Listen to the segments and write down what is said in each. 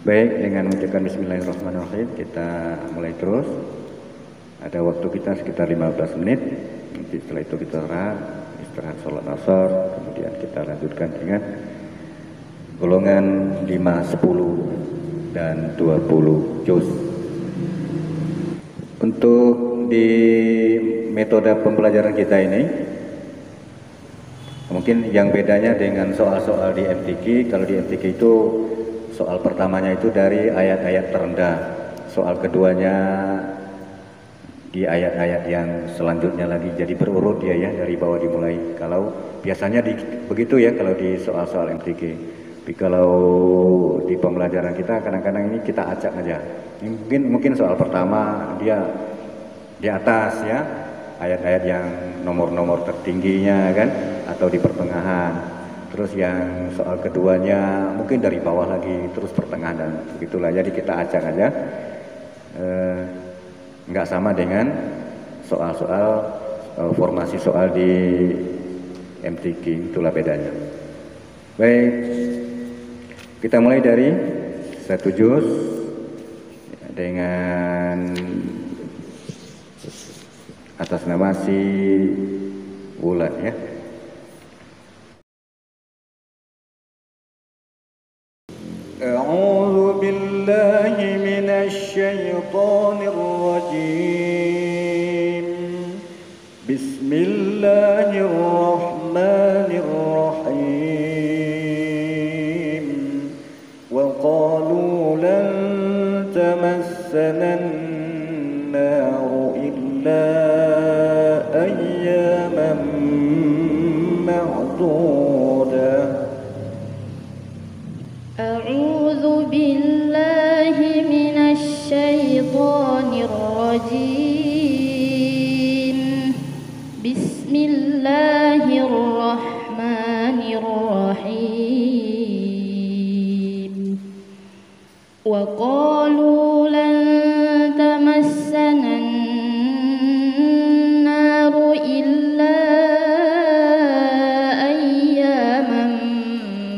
Baik, dengan mengucapkan bismillahirrahmanirrahim, kita mulai terus. Ada waktu kita sekitar 15 menit. Nanti setelah itu kita istirahat sholat asar, kemudian kita lanjutkan dengan golongan 5, 10, dan 20 juz. Untuk di metode pembelajaran kita ini, mungkin yang bedanya dengan soal-soal di MTQ, kalau di MTQ itu soal pertamanya itu dari ayat-ayat terendah, soal keduanya di ayat-ayat yang selanjutnya lagi, jadi berurut dia ya, dari bawah dimulai. Kalau biasanya begitu ya kalau di soal-soal MTQ. Tapi kalau di pembelajaran kita kadang-kadang ini kita acak aja. Mungkin soal pertama dia di atas ya, ayat-ayat yang nomor-nomor tertingginya kan, atau di pertengahan. Terus yang soal keduanya mungkin dari bawah lagi, terus pertengahan dan begitulah. Jadi kita acak aja. Nggak sama dengan soal-soal formasi soal di MTQ, itulah bedanya. Baik, kita mulai dari 1 juz dengan atas nama si Wulan ya. أعوذ بالله من الشيطان الرجيم بسم الله الرحمن الرحيم وقالوا لن تمسنا النار إلا أياما معدودة أعوذ بالله من الشيطان الرجيم بسم الله الرحمن الرحيم وقالوا لن تمسنا النار إلا أياما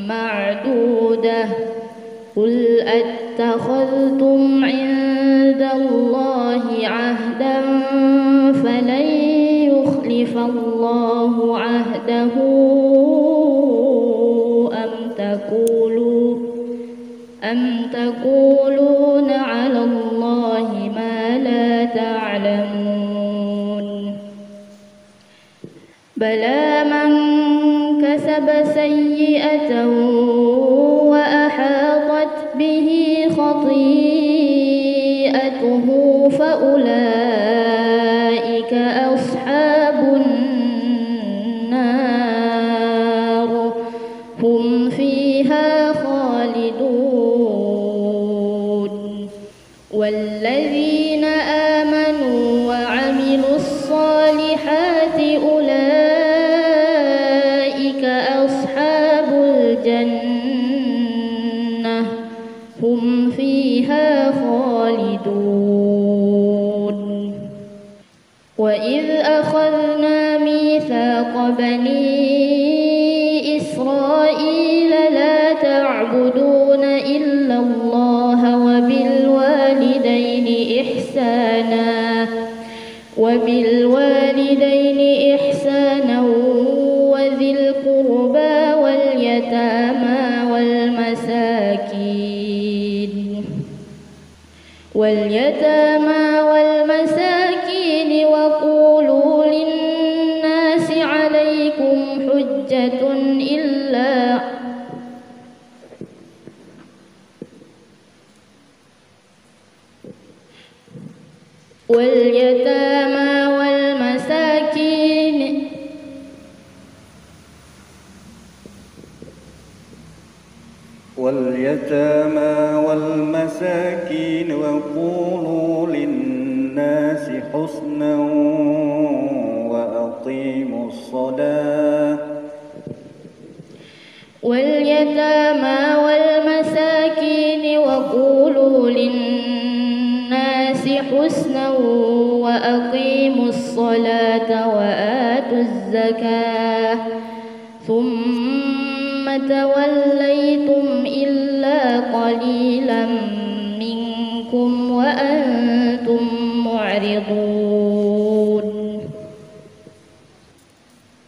معدودة قل أتخذتم عند الله عهدا فلن يخلف الله عهده أم تقولون على الله ما لا تعلمون بلى من كسب سيئة وأحاطت به خطيئته فأولئك أصحاب النار هم فيها خالدون والذين آمنوا وعملوا الصالحات أولئك أصحاب الجنة هم فيها خالدون وإذ أخذنا ميثاق بني إسرائيل لا تعبدون إلا الله وبالوالدين إحسانا وذي القربى واليتامى والمساكين وقولوا للناس عليكم حجة واليتامى والمساكين وقولوا للناس حسنا وأقيموا الصلاة واليتامى والمساكين وقولوا للناس حسنا وأقيموا الصلاة وآتوا الزكاة ثم توليتم إلا قليلا منكم وأنتم معرضون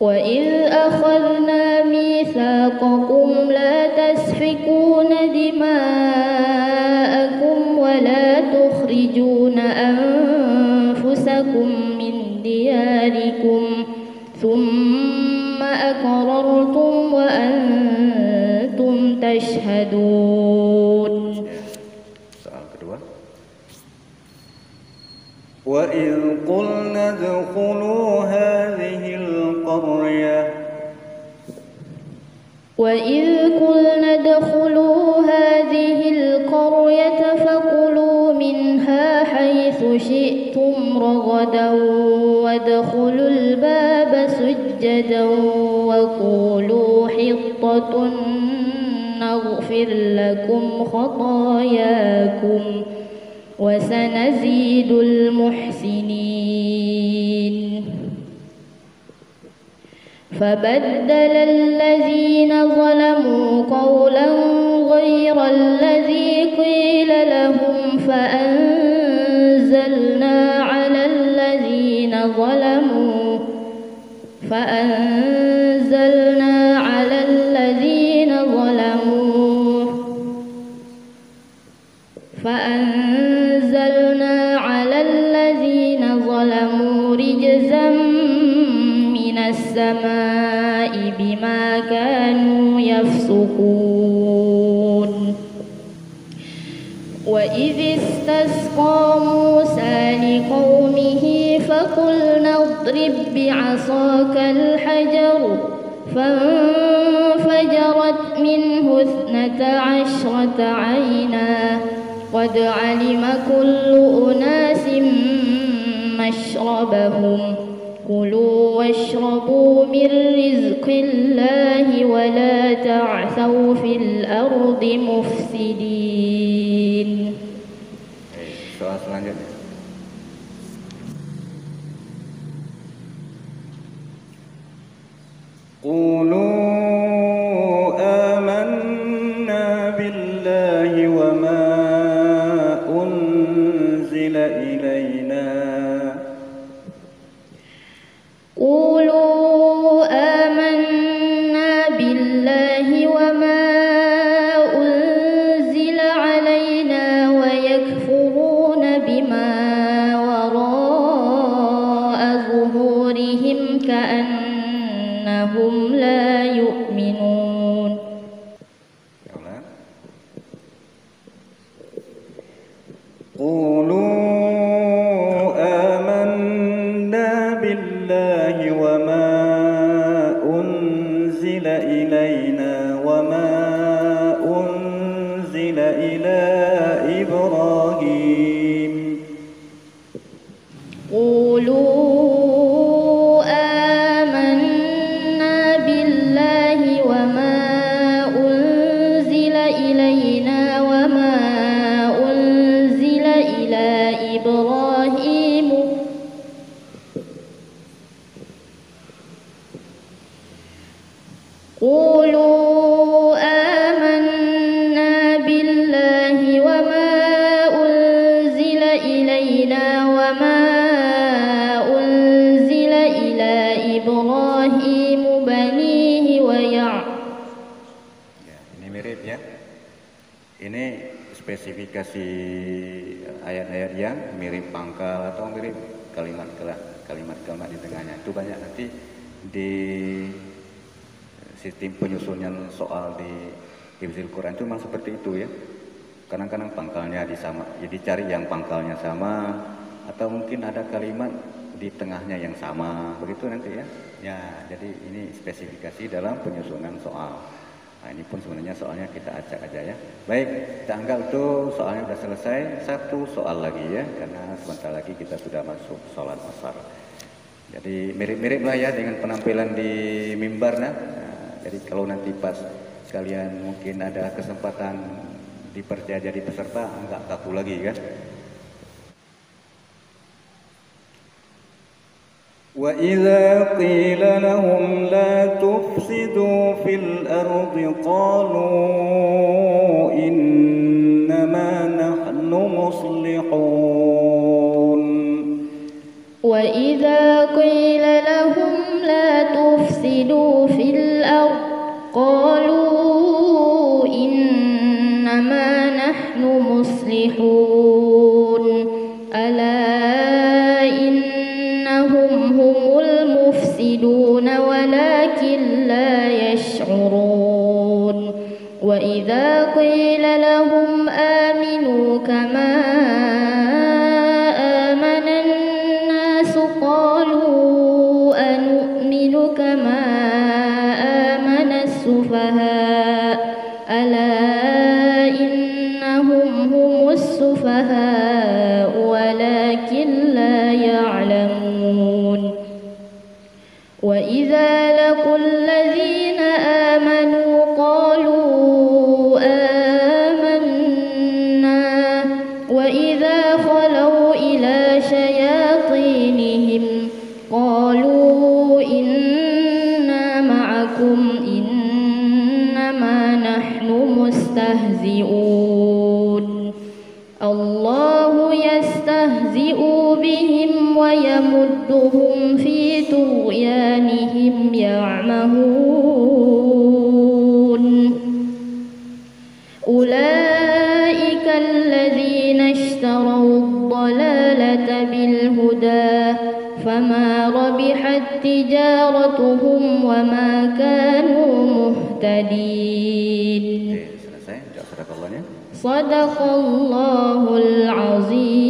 وإذ أخذنا ميثاقكم لا تسفكون دماءكم ولا تخرجون أنفسكم من دياركم ثم أقررتم وأنتم تشهدون. Soal kedua. وإذ قلنا ادخلوا هذه القرية وإذ قلنا ادخلوا هذه القرية فكلوا منها حيث شئتم رغدا وادخلوا الباب سجدا وقولوا حطة نغفر لكم خطاياكم وسنزيد المحسنين. فبدل الذين ظلموا قولا غير الذي قيل لهم فأنزلنا على الذين ظلموا رجزا من السماء بما كانوا يفسقون. وإذ استسقى موسى لقومه فقلنا اضرب بعصاك الحجر فانفجرت منه 12 عينا قد علم كل أناس مشربهم كلوا واشربوا من رزق الله ولا تعثوا في الأرض مفسدين. Soal selanjutnya. قولوا آمنا بالله وما أنزل إلينا قولوا آمنا بالله وما أنزل علينا ويكفرون بما وراء ظهورهم كأنهم لا يؤمنون. قولوا آمنا بالله وما أنزل إلينا وما أنزل إلى إبراهيم قولوا آمنا بالله وما أنزل إلينا وما أنزل إلى إبراهيم قولوا آمنا بالله وما أنزل إلينا وما أنزل إلى إبراهيم بنيه Ini mirip ya. Ini spesifikasi ayat-ayat yang mirip pangkal atau mirip kalimat-kalimat di tengahnya. Itu banyak nanti di sistem penyusunan soal di Hifdzil Quran itu memang seperti itu ya. Kadang-kadang pangkalnya disama, jadi cari yang pangkalnya sama atau mungkin ada kalimat di tengahnya yang sama, begitu nanti ya. Ya, jadi ini spesifikasi dalam penyusunan soal. Nah, ini pun sebenarnya soalnya kita acak aja ya. Baik, kita anggap itu soalnya sudah selesai. Satu soal lagi ya, karena sebentar lagi kita sudah masuk sholat asar. Jadi mirip-mirip lah ya dengan penampilan di mimbar nah. Jadi kalau nanti pas kalian mungkin ada kesempatan dipercaya jadi peserta, enggak kaku lagi kan. Wa idza qila lahum la tufsidu fil ardi qalu نحن مصلحون. وإذا قيل لهم لا تفسدوا في الأرض قالوا إنما نحن مصلحون ألا إنهم هم المفسدون ولكن لا يشعرون. وإذا قيل لهم آمنوا كما آمن الناس قالوا أنؤمن كما آمن السفهاء ألا إنهم هم السفهاء ولكن لا يعلمون. وإذا لقوا الذين آمنوا قالوا آمنا وإذا خلوا إلى شياطينهم قالوا إنا معكم إنما نحن مستهزئون. الله يستهزئ بهم ويمدهم في طغيانهم يعمهون. أولئك الذين اشتروا الضلالة بالهدى فما ربحت تجارتهم وما كانوا مهتدين. صدق الله العظيم.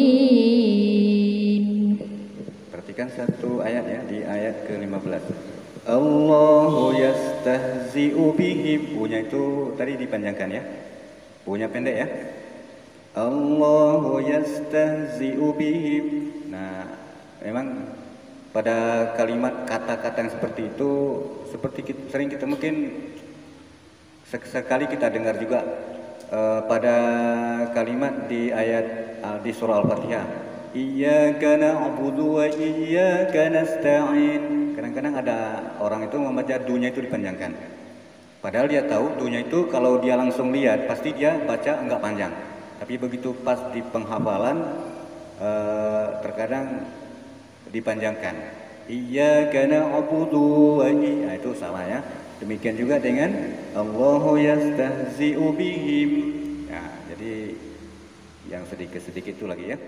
Perhatikan satu ayat ya, di ayat ke-15. Allahu yastahzi'u bihim. Punya itu tadi dipanjangkan ya. Punya pendek ya. Allahu yastahzi'u bihim. Nah, memang pada kalimat kata-kata yang seperti itu sering kita mungkin sekali kita dengar juga pada kalimat di ayat di surah Al-Fatihah. Iyyaka na'budu wa iyyaka nasta'in. Kadang-kadang ada orang itu membaca dunya itu dipanjangkan. Padahal dia tahu dunya itu kalau dia langsung lihat pasti dia baca enggak panjang. Tapi begitu pas di penghafalan terkadang dipanjangkan. Iyyaka na'budu wa iyyaka, itu salah ya. Demikian juga dengan Allahu yastahzi'u bihim. Nah, jadi yang sedikit-sedikit itu lagi ya.